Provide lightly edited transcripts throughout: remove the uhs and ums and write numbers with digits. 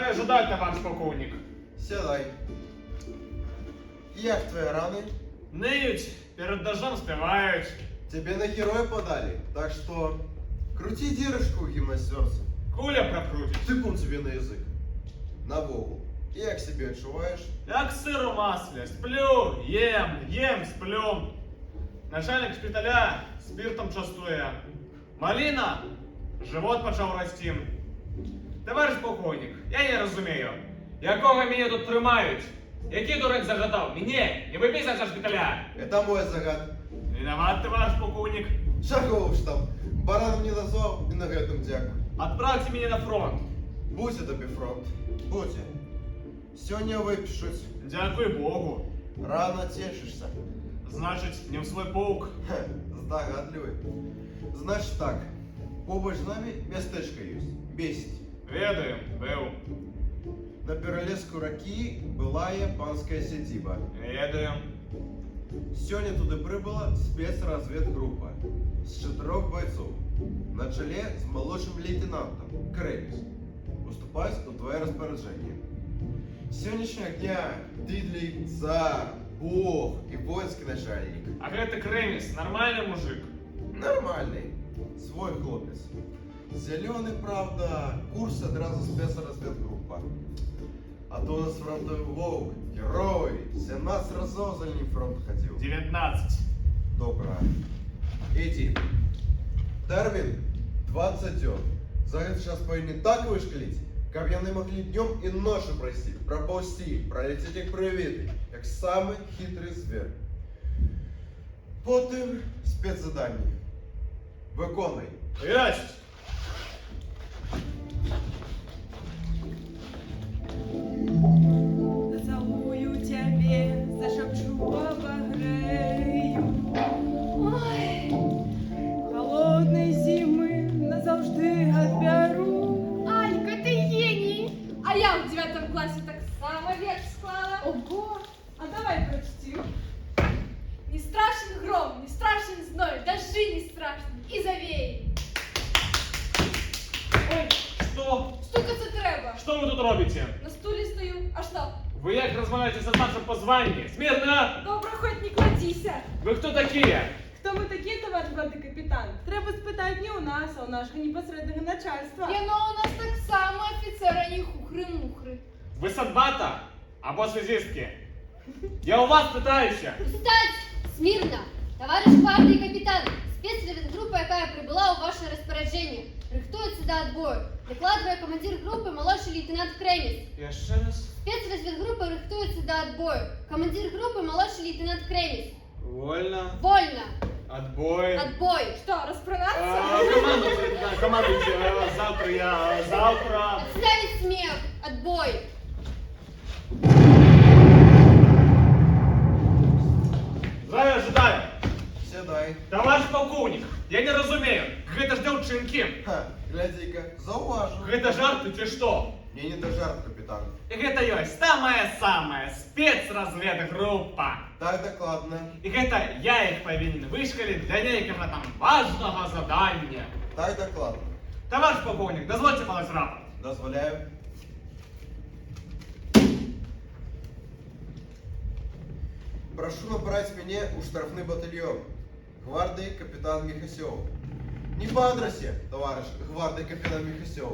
Здравия ждать, товарищ полковник. Сідай. Як твої рани? Ныють, перед дождем спевают. Тебе на героя подали, так что крути дырочку в гимнастерце. Куля прокрутит. Типун тебе на язык. На Богу. Як себе відчуваєш? Як сыр в масле. Сплю, ем, сплю. Начальник шпиталя спиртом частує. Малина, живот почав расти. Товариш полковник, я не розумію, якого мене тут тримають? Який дурак загадав? Мене не виписати з шпиталя. Это мой загад. Виноват, товариш полковник. Шагов ж там. Бараном не назвав і на гэтым дякую. Отправьте меня на фронт. Будь тобі фронт. Будь. Сьогодні випишуть. Дякую Богу. Рано тешишся. Значить, не в свой полк. Хе, здогадливий. Значить так. Побач з нами містечко є. Бесить. Ведаю, был. На перелеску раки былая панская сядзіба. Ведаю. Сёння туды прибыла спецразведгруппа з 4 бойцов на чоле з молодшим лейтенантом Креміс. Уступаюсь у твоє розпорядження. С сегодняшнего дня ты для них цар, бог и воинский начальник. А это Кремис, нормальный мужик? Нормальный, свой хлопец. Зеленый, правда, курс одразу спецразведгруппа. А то у нас фронтовый волк, герой, 17 разов за линию фронта ходил. 19. Добре. Иди. Термин 20 дён. За это сейчас повинен так вышкалить, как яны могли днем и ночью пройти, проползти, пролететь як привитый, как самый хитрый зверь. Потім спецзадание. Виконуй. Есть! Зацелую тебе, зашепчу, обогрею. Ой, холодной зимы назавжди отберу. Алька, ти геній! А я в 9 класі так само вірш склала. Ого, а давай прочти. Не страшен гром, не страшен зной, дожди не страшны і завеї. Ой, что? Стукаться треба. Что вы тут робите? На стулі стою. А що? Вы як размовляете со старшим по званию? Смирно! Добре, хоть не кладіся. Вы кто такие? Хто ми такі, товариш брати капітан? Треба спитати не у нас, а у нашого непосереднього начальства. Яно у нас так само офіцера, ні хухри-мухри. Вы садбата? Або связистки? Я у вас пытаюсь. Встать! Смірно! Товариш гвардії капітан, спецразведгрупа, яка прибула у ваше розпорядження, рихтується до отбою. Докладыває командир групи молодший лейтенант Креміс. Я ще раз. Спецразведгрупа рихтується до отбою. Командир групи молодший лейтенант Креміс. Вольно. Вольно! Отбой. Отбой! Що, розпронаться? Командуйте, завтра. Отставить смех! Отбой! Здравия ожидаю. Сідай. Товарищ полковник, я не разумею, гэта ж девчинки. Ха, гляди-ка, зауважу. Гэта жарты ці што? Мне не до жарт, капитан. І гэта ёсць самая спецразведгруппа. Так докладно. І гэта я іх павінен вышкаліць для нейкага там важнага задання. Так докладно. Товарищ полковник, дозвольте подать рапорт. Дозволяю. Прошу набрать меня у штрафный батальон. Гвардии капитан Михасев. Не по адресе, товарищ гвардии капитан Михасев.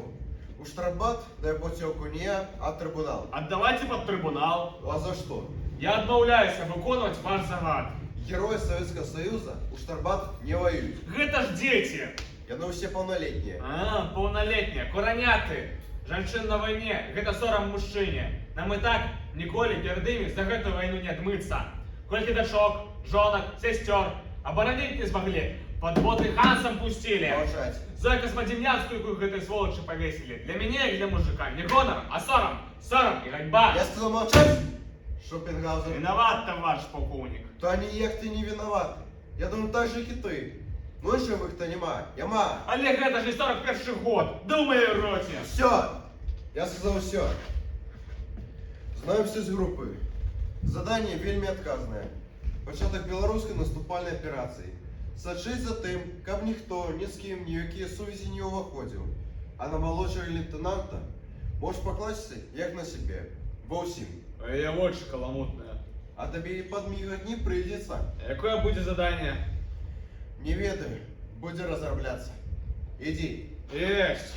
У штрафбат дай путевку не я, а трибунал. Отдавайте под трибунал. А за что? Я адмаўляюся выконваць ваш загад. Герои Советского Союза у штрафбат не воюют. Гэта ж дзеці. Яны все полнолетние. А, паўналетнія, кураняты. Жанчын на вайне, гэта сорам мужчыне. Нам і так ніколі перад імі за гэту вайну не адмыцца. Колькі дачок, жонак, сясцёр, абараніць не змаглі. Подводный Хансом пустили. Молчать. За космодемьянскую гэтай сволочи повесили. Для меня и для мужика не гонор, а сором. Сором и ганьба. Я сказал молчать, Шопенгауэр. Виноват, товарищ полковник. Та ніяк ти не виноват. Я думаю, так же, як і ти. Ну що їх-то нема? Яма. Олег, это же 41 год. Думай, роте. Все. Я сказал все. Знаем все з групи. Задание вельми отказное. Початок білоруської наступальної операції. Сачить за тим, каб ніхто ні з ким ніякі сувязі не уваходив. А на молодшого лейтенанта Можешь покласться, як на себе. Бо Я очень каламутная. А тобі і подмігати не прийдеться. Какое будет задание? Не ведаю, буде розробляться. Іди. Есть.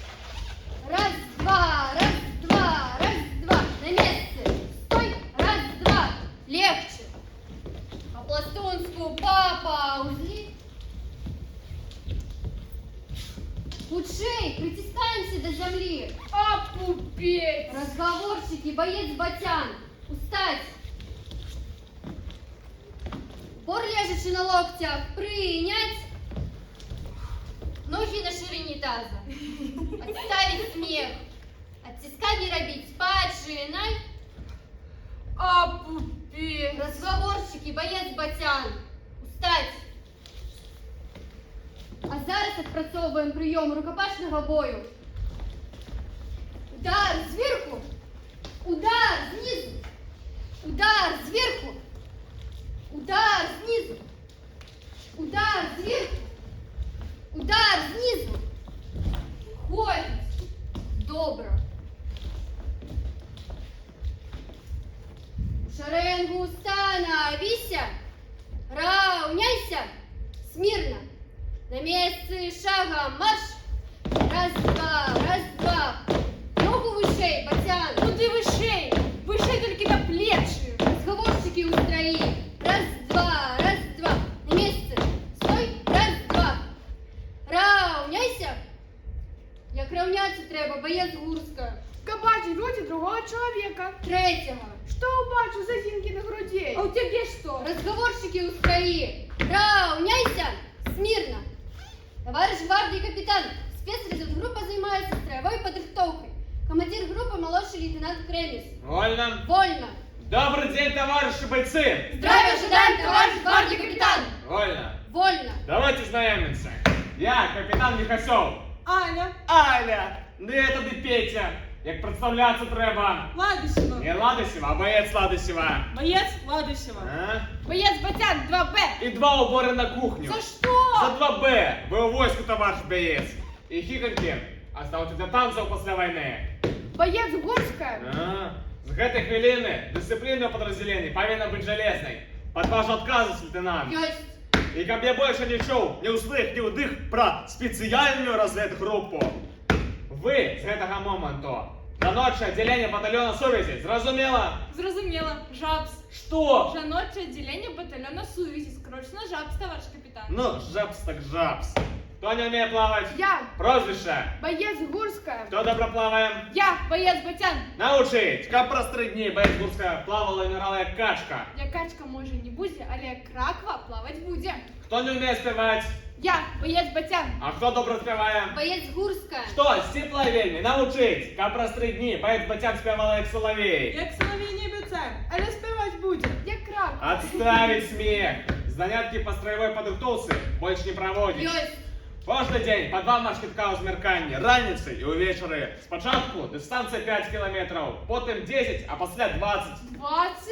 Раз, два, раз, два, раз, два. На месте. Стой. Раз, два. Легче. По-пластунську, папа, узли. Худшей, притискаемся до земли. Опупеть! Разговорчики, боец Батян. Устать. Пор лежачи на локтях. Принять. Ноги на ширине таза. Отставить смех. От тиска не робить. Спать, шинай. Опупеть! Разговорчики, боец Батян. Устать. А зараз відпрацьовуємо прийом рукопашного бою. Удар зверху. Удар знизу. Удар зверху. Удар знизу. Удар зверху. Удар знизу. Ходить. Добро. У шеренгу становися. Равняйся. Смирно. На месте шагом марш. Раз, два. Ногу выше, Батян. Куди вишей? Вишей тільки на плечі. Разговорчики устрои. Раз, два. На месте. Стой. Раз, два. Равняйся. Як равняться треба, боєць Гурська. Кабачі груді другого чоловіка. Третьего. Що бачу за зінки на грудей? А у тебе що? Разговорчики устрои. Равняйся. Смирно. Товарищ гвардии капитан, спецразведгруппа занимается строевой подготовкой. Командир группы младший лейтенант Кремис. Вольно. Вольно. Добрый день, товарищи бойцы. Здравия ожидаем, товарищ гвардии капитан. Вольно. Вольно. Давайте знайомимся. Я капітан Міхасьов. Аня, Аля. Не тобі Петя. Як представлятися треба. Ладышева. Не Ладосєва, а боєць Ладосєва. Боец Ладышева. А? Боєць Батян 2Б. І 2 убори на кухню. За що? За 2Б. Ви у войску, товарищ боєць. І хіканьки. Оставте для танців після війни. Боєць Гурська. А, з гэтай хвилини дисципліна підрозділень повинна бути железною. Под ваш отказ, лейтенант. Есть. І каб я більше не чув, не услых, не удих про спеціальну розвідгрупу. Ви з гэтага моменту до ночі відділення батальйону сувязі, зрозуміло? Зрозуміло. Жабс. Що? Жаноче відділення батальйону Сувізі. Скорочено Жабс, товариш капітан. Ну, жабс так жабс. Хто не вміє плавати? Я. Прозвище. Боєць Гурська. Хто добре плаває? Я. Боєць Батян. Научить. Каб про 3 дні боєць Гурська плавала і нирала як качка. Я качка може не буде, але як краква плавать буде. Хто не вміє співати? Я. Боєць Батян. А хто добре співає? Боец Гурська. Хто? Стіпла вельми, научить. Каб про 3 дні боєць Батян співала як соловей. Як соловій не обіцяє, але співати буде. Я краква. Отставить смех! Занятки по строевой подготовке больше не проводить. Есть. Кожный день по 2 маршрутка у змеркання, раніці і увечері. Спочатку дистанція 5 кілометрів, потім 10, а після 20. 20?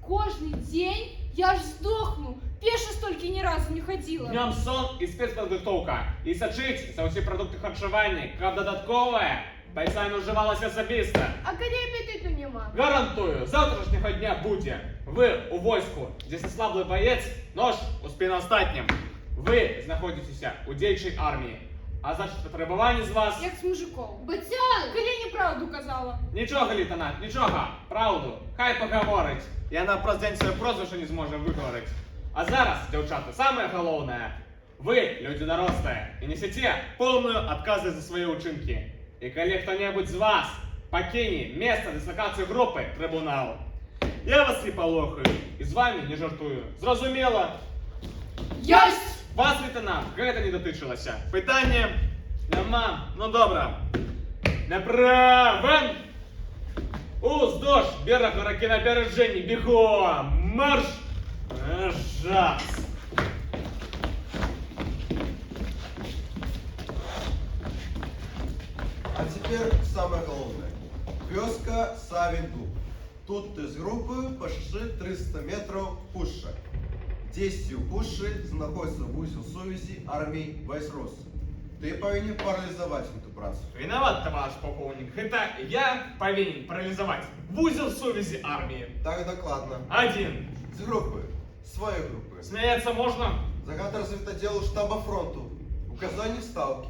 Кожний день? Я ж здохну. Пеше стільки ні разу не ходила. Днем сон і спецподготовка. І сочить за усі продукти харчування, як додаткове, бойцами вживалося особисто. А коли апетиту нема? Гарантую, завтрашнього дня буде. Ви у войску, де слаблий боєць, нож у спину остатнім. Ви знаходитеся у діючій армії. А значить, потребування з вас... Як з мужиком. Батян. Коли неправду казала. Нічого, лейтенант, нічого. Правду. Хай поговорить. Я на президент своє прозвище не зможу виговорити. А зараз, дівчата, саме головне. Ви, люди дорослі, і несете повну відкази за свої учинки. І коли хто-небудь з вас покине місце дислокації групи трибуналу, я вас не полохаю і з вами не жартую. Зрозуміло? Єсть! Вас, лейтенант, гэта не дотичилося. Питання нема. Ну добре. Направо. Уздовж берега реки на береженні. Бігом. Марш. Жас. А теперь самое главное. Вёска Савин-Дуб. Тут ты с группы пошли 300 метров пуша. 10 пуши знаходятся в узел совести армии Вайсрос. Ты повинен парализовать эту працу. Виноват, товарищ полковник. Это я повинен парализовать вузел совести армии. Так докладно. Один. З групи, своєї групи. Смеяться можно? Загад розвідділу штаба фронту. Указання ставки.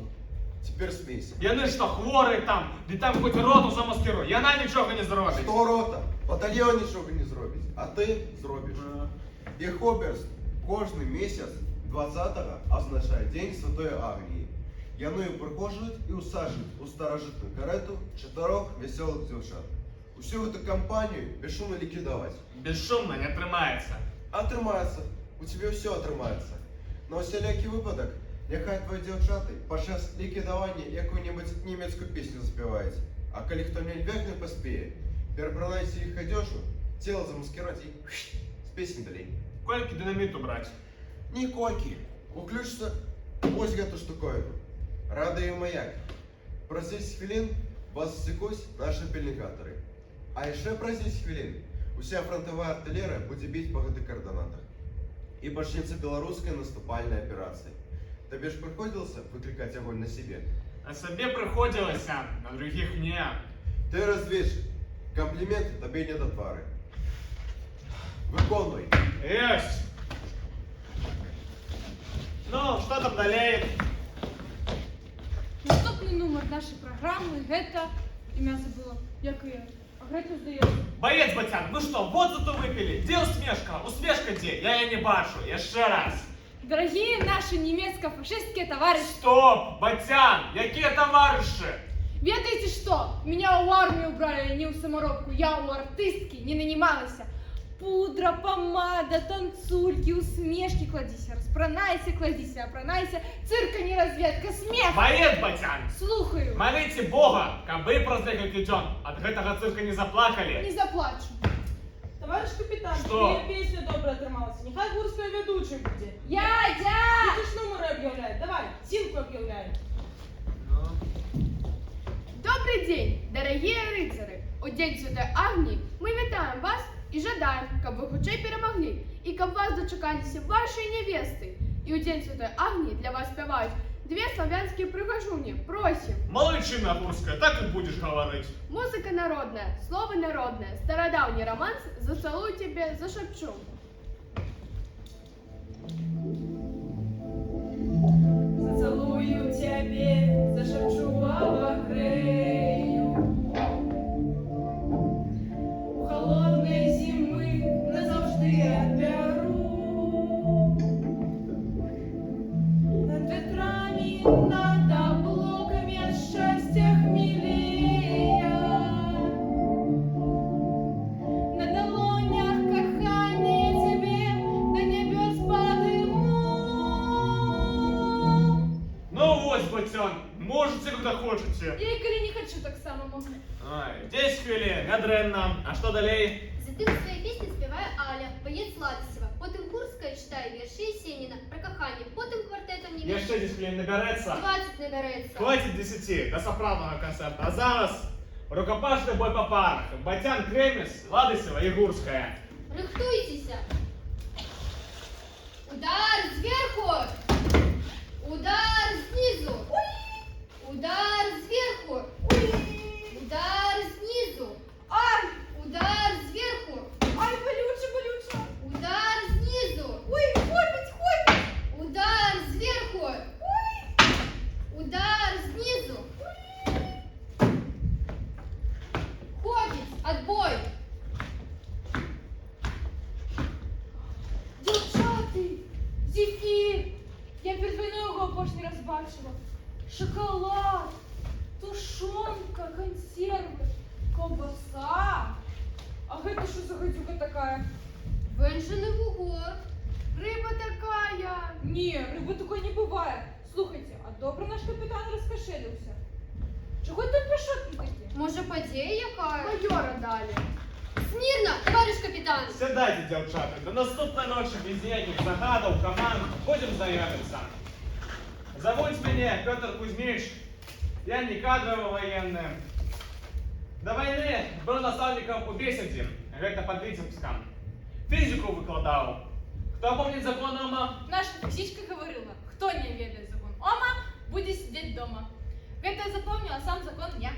Тепер смійся. Яны что, хворые там, де там хоть роту замаскируй, яна нічого не зробить. Що рота? Батальйон нічого не зробить, а ти зробиш. Їх оберст кожний місяць 20-го означає День Святої Агнії. Яною приходжують і усаджують у старожитну карету 4 веселих дівчат. Усю эту компанию бесшумно ликвидовать. Безшумно не тримається. Отримається. У тебе все отримається. На усілякий випадок, нехай твої дівчата під час ліквідування яку-небудь німецьку пісню заспівають. А коли хто-небудь не поспіє, переправляйте їх одежу, тіло замаскируйте і з пісні далі. Кольки динамит убрать. Нікольки. Уключиться ось эту штуковину. Радий маяк. Про 10 хвилин вас засікуть наші пільникатори. А ще про 10 хвилин уся фронтова артилерія буде бити по гэтых координатах. І почнеться білоруська наступальна операція. Тобі ж приходилося викликати огонь на себе? На себе приходилось, а на других не. Ти розвідчик. Компліменти тобі не до твари. Виконуй. Есть. Ну, что там далее? Наступний номер нашої програми – гэта, ім'я забула, як і, а гэта, здається. Боец, Батян, вы что, вот зато выпили? Где усмешка? Усмешка где? Я ее не бачу. Еще раз. Дорогие наши немецко-фашистские товарищи, Стоп! Батян! Какие товарищи? ведаете что? Меня у армии убрали не у саморобку, я у артистки не нанималась. Пудра, помада, танцульки, усмешки кладися, розпранайся, кладися, опранайся, цирка не разведка, смех. Боец, Батян! Слухаю. Молите Бога, кабы праз некалькі дзён от гэтага цирка не заплакали. Не заплачу. Товариш капітан, Що? твоя пісня добре трималася. Нехай гурська ведучий буде. Дядя! Ти ж номери об'являй. Давай, цілку об'являй. Добрый день, дорогие рыцари! У День Святой Агнії ми вітаємо вас і жадаємо, щоб ви хутчей перемогли, і щоб вас дочекалися ваші невести. І у День Святой Агнії для вас співають дві славянські прихожуні. Просим! Молодчина гурская, так и будешь говорить. Музика народная, слово народное, стародавний романс «Зацелую тебе, зашепчу». Зацелую тебе, зашепчу обогрею. У холодної зими назавжди отберу. Над ветрами, над облаками от счастья хмелея. На долонях кохание тебе до небес подыму. Ну вот, Батян, можете, когда хотите. Я і коли не хочу, так само можу. Ай, 10 хвилин, надренно. А что далее? Затым свои песни спеває Аля, боєць Ладосєва. Потім Курська читає вірші Есеніна про кохання. Потім квартетом Еще невідомих 10 хвилин наберется. 20 набереться. Хватит 10 до соправного концерта. А зараз рукопашный бой по парах. Батян Кремес, Ладосева и Гурская. Рихтуйтеся. Удар зверху. Удар знизу. Удар зверху. Удар знизу. Ай! Удар зверху. Ай, болюче, болюче! Удар знизу. Ой, хопить, хопить! Удар зверху. Удар знизу. Ходить. Отбой. Дівчати! Зефір! Я перед війною його опошній раз бачила. Шоколад, тушонка, консерви, ковбаса. А гэта що за гадюка такая? Венжений вугор. Рыба такая! Ні, риби такої не буває. Слухайте, а добре наш капітан розкошелився. Чого ти пішотні такі? Може, подія яка? Майора дали. Смірно, товариш капітан. Сідайте, дівчата, до наступної ночі без ніяких загадів, команд, будемо знайомитися. Зовуть мене Петр Кузьмич, я не кадровый военный. До войны был наставником у бесіді, гэта под Витебском. Физику выкладал. Кто помнит закон Ома? Наша фізичка говорила, хто не ведає закон Ома, Будешь сидеть дома. Это я запомнила, сам закон я.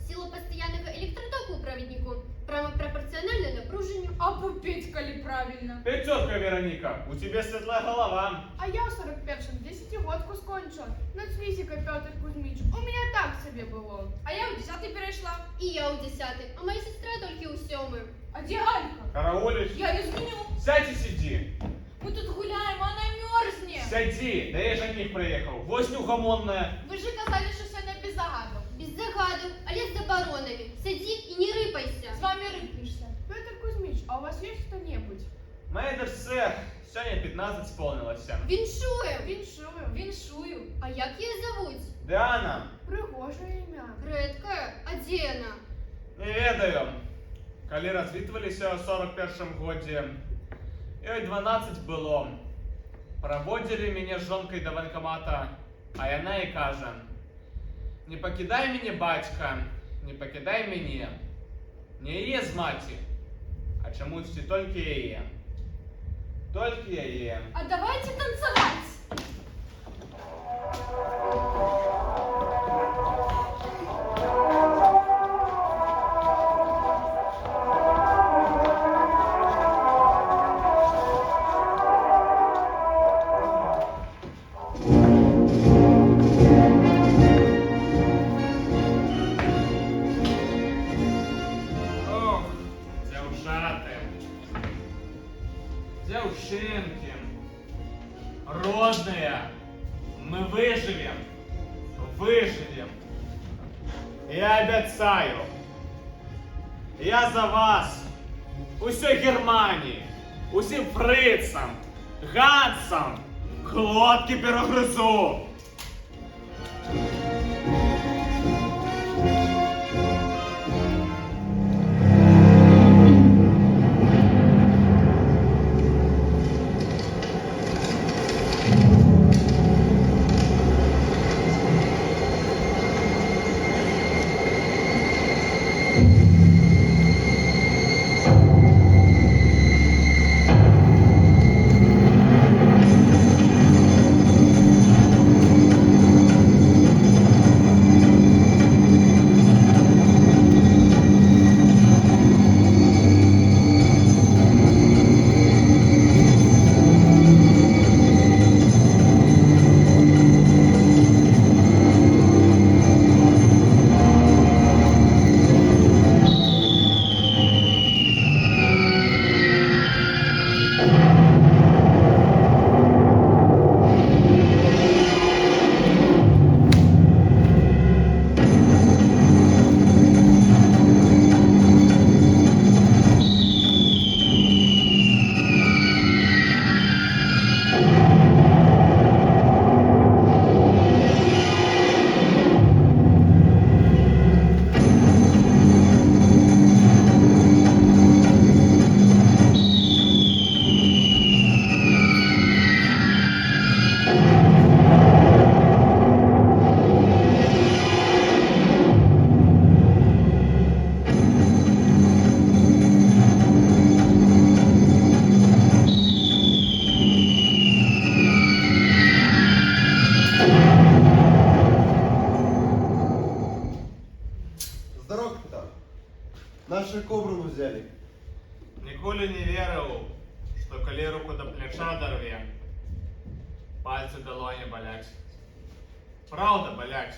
Сила постоянного электротоку у провіднику прямо пропорциональна напруженню. А попеть коли правильно. Пятерка, Вероника, у тебя светлая голова. А я у 41-м 10-годку скончила. Ну, з фізика, Петр Кузьміч, у мене так собі було. А я в 10 перешла. І я у 10-й, а моя сестра тільки у 7-й. А где Алька? Караулишь? Я ее сменю. Сядь и сиди. Мы тут гуляем, а она мерзнет. Сяди, да я жених приехал. Вось неугомонная. Вы же казали, что сегодня без загадок. Без загадок, але з заборонами. Сиди і не рипайся. С вами рыпнешься. Петр Кузьміч, а у вас є хто-небудь? Моей дочце сегодня 15 исполнилось. Віншуємо. Віншую. Віншую. А як її зовуть? Диана, Пригоже ім'я. Редка, а де вона? не ведаю. Коли развитывались в 41-м годе, ей 12 было. Проводили меня с жонкой до военкомата, а яна и каже: не покидай меня, батька, не покидай меня. Не її з маті, а чомусь і тільки її. Тільки її. А давайте танцевать. Ох, дівчата, дівчинки, родные, мы выживем, выживем. Я обещаю, я за вас, усей Германії, усім фрицам, гансам, глотки перегризу. Здорово, капитан. Наши кобру взяли. Ніколи не верил, что коли руку до плеча дорве, пальцы долони болять. Правда болять.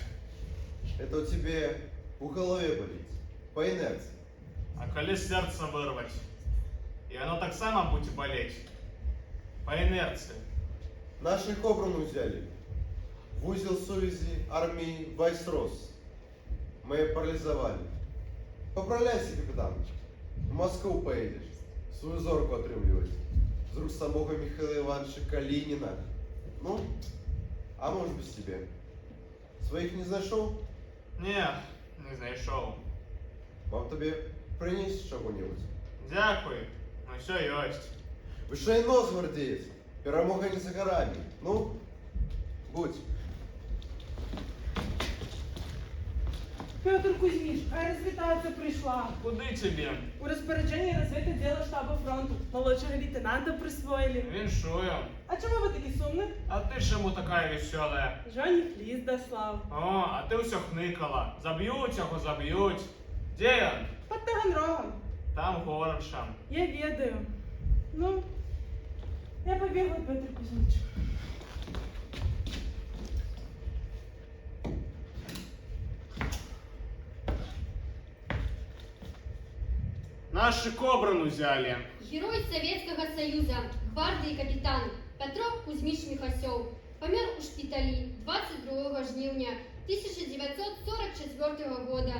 Это у тебе у голове болит. По инерции. А коли сердце вырвать, и оно так само будет болеть. По инерции. Наши кобру взяли. В узел совязи армии Вайсрос. Мы ее парализовали. Поправляйся, капитан. В Москву поедешь. Свою зорку отрымливать. С рук самого Михаила Ивановича Калинина. Ну, а может быть тебе. Своих не знайшов? Не, не знайшов. Вам тобі приніс чого-небудь? Дякую, ну все есть. Ви ще й нос гвардієць. Перемога не за горами. Ну, будь. Петр Кузьміч, хай розвітається прийшла. Куди тобі? У розпорядженні розвідділу штабу фронту молодшого лейтенанта присвоїли. Віншую. А чому ви такі сумні? А ти чому така весела? Жоні ліс дослав. О, а ти все хникала. Заб'ють його, заб'ють. Де він? Під Таганрогом. Там городша. Я ведаю. Ну, я побігла, Петр Кузьміч. Наши Кобрану взяли. Герой Советского Союза, гвардии капитан Петро Кузьмич Михасев помер у шпиталі 22 жнивня 1944 года.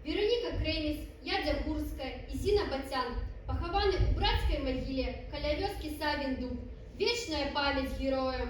Вероніка Креміс, Ядя Гурська і Зіна Батян похованы у братской могиле каля вёски Савин Дуб. Вечная память героям!